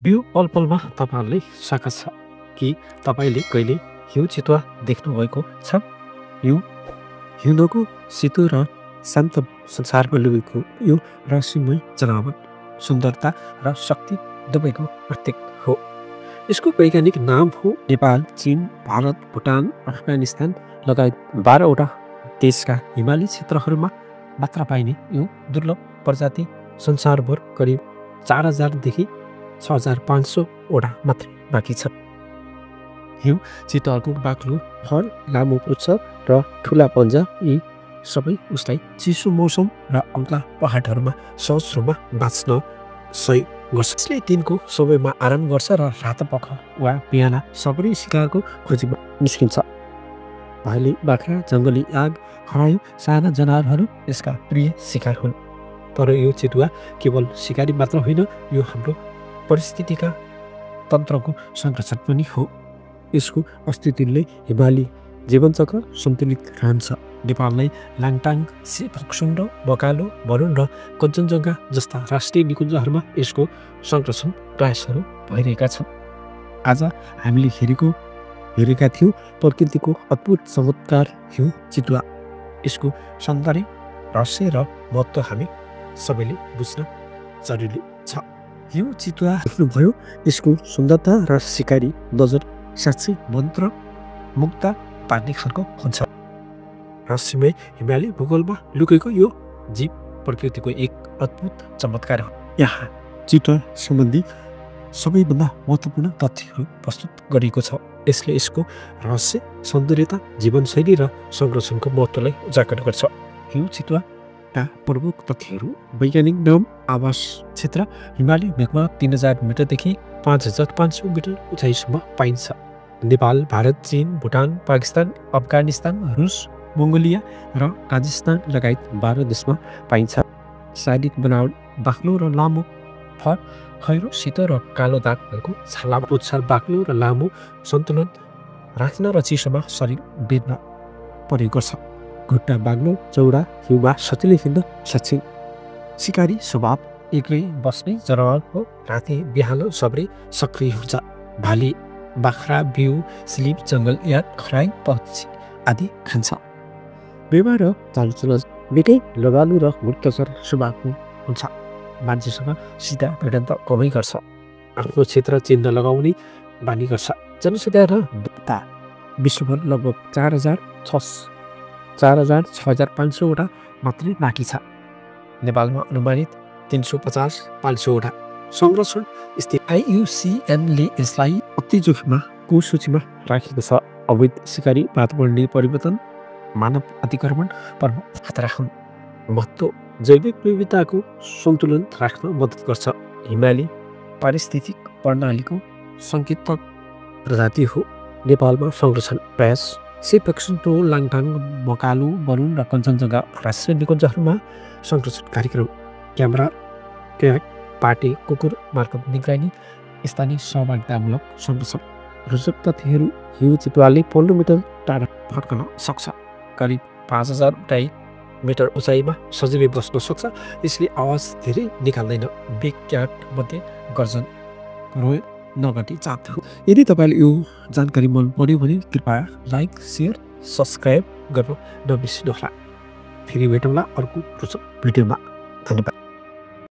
यो पल-पलमा तपाईँहरूले स्वागत छ कि तपाईँले कहिले हिउँ चितुवा देख्नुभएको छ? हिउँदको सेतो र शान्त संसारमा लुकेको यो रहस्यमय जनावर सुन्दरता र शक्ति दुवैको प्रतीक हो। यसको वैज्ञानिक नाम हो नेपाल, चीन, भारत, भुटान, अफगानिस्तान लगायत 12वटा देशका हिमाली क्षेत्रहरूमा मात्र पाइने यो दुर्लभ प्रजाति संसारभर करिब 4000 देखि 6500 वटा मात्रै बाँकी छ। हिउँ चितुवाको बाक्लो फर, लामो पुच्छ र ठुला पन्जा यी सबै उसलाई चिसो मौसम र अग्ला पहाडहरूमा सहज रूपमा बाँच्न सहयोग गर्छ। यसले दिनको समयमा आराम गर्छ र रातपख वा बिहान सबरी शिकारको खोजीमा निस्किन्छ। भालु, बाख्रा, जङ्गली आग, खरायो साना जनावरहरू यसका प्रिय शिकार हुन्। तर यो चितुवा केवल शिकारी मात्र होइन, यो हाम्रो परिस्थितिका तन्त्रको संरक्षण पनि हो। यसको अस्तित्वले हिमाली जीवनचक्र सन्तुलित रहन्छ। नेपाललाई लाङटाङ, सेपक्सुन्ड, बकालो, बरुण र कञ्चनजङ्घा जस्ता राष्ट्रिय निकुञ्जहरूमा यसको संरक्षण प्रयासहरू भइरहेका छन्। आज हामीले हेरेका थियौँ प्रकृतिको अद्भुत चमत्कार हिउँ चितुवा। यसको सौन्दर्य, रहस्य र महत्त्व हामी सबैले बुझ्न जरुरी छ। हिउँ चितुवा देख्नुभयो, यसको सुन्दरता र शिकारी नजर साँच्चै मन्त्र मुक्त पार्ने खालको हुन्छ। रहस्यमय हिमाली भूगोलमा लुकेको यो जीव प्रकृतिको एक अद्भुत चमत्कार हो। यहाँ चितुवा सम्बन्धी सबैभन्दा महत्त्वपूर्ण तथ्यहरू प्रस्तुत गरिएको छ। यसले यसको रहस्य, सौन्दर्यता, जीवनशैली र संरक्षणको महत्त्वलाई उजागर गर्छ। हिउँ चितुवाका प्रमुख तथ्यहरू: वैज्ञानिक नाम: आवास क्षेत्र: हिमाली भेगमा 3000 मिटरदेखि 5500 मिटर उचाइसम्म पाइन्छ। नेपाल, भारत, चीन, भुटान, पाकिस्तान, अफगानिस्तान, रुस, मङ्गोलिया र राजस्थान लगायत 12 देशमा पाइन्छ। शारीरिक बनावट: बाक्लो र लामो फर, खैरो, सेतो र कालो दाग भएको छाला, पुच्छर बाक्लो र लामो, सन्तुलन राख्न र चिसोमा शरीर बेर्न प्रयोग गर्छ। खुट्टा बाक्लो, चौडा, हिउँमा सजिलै हिँड्न सक्छन्। शिकारी स्वभाव: एक्लै बस्ने जनावर हो। राति बिहान सबरै सक्रिय हुन्छ। भाले, बाख्रा, बिउ, स्लिप, जङ्गल याक, खराई, पक्षी आदि खान्छ। व्यवहार र चालचलन: निकै लगालु र मुक्तचर स्वभावको हुन्छ। मान्छेसँग सिधा भेटन्त कमै गर्छ। आफ्नो क्षेत्र चिन्ह लगाउने बानी गर्छ। जनसङ्ख्या र विविधता: विश्वभर लगभग 4000-6500 वटा मात्रै बाँकी छ। नेपालमा अनुमानित 350-500 वटा। संरक्षण स्थिति: IUCN ले यसलाई अति जोखिमको सूचीमा राखेको छ। अवैध शिकारी, वातावरणीय परिवर्तन, मानव अतिक्रमण प्रमुख खतरा हुन्। महत्त्व: जैविक विविधताको सन्तुलन राख्न मद्दत गर्छ। हिमाली पारिस्थितिक प्रणालीको सङ्केतक प्रजाति हो। नेपालमा संरक्षण प्रयास: सेपक्सुन्ड, लाङटाङ, बकालो, बरुण र कञ्चनजङ्घा राष्ट्रिय निकुञ्जहरूमा संरक्षण कार्यक्रम। क्यामेरा, क्याक, पाटे, कुकुर मार्फत निगरानी, स्थानीय सहभागितामूलक संरक्षण। रोचक तथ्यहरू: हिउँ चितुवाले 15 मिटर टाढा फर्कन सक्छ। करिब 5000 मिटर उचाइमा सजिलै बस्न सक्छ। यसले आवाज धेरै निकाल्दैन। बिग क्याट मध्ये गर्जन, रोय नगटी जात हो। यदि तपाईँले यो जानकारी मन पर्यो भने कृपया लाइक, सेयर, सब्सक्राइब गर्न नबिर्सिनुहोला। फेरि भेटौँला अर्को रोचक भिडियोमा। धन्यवाद।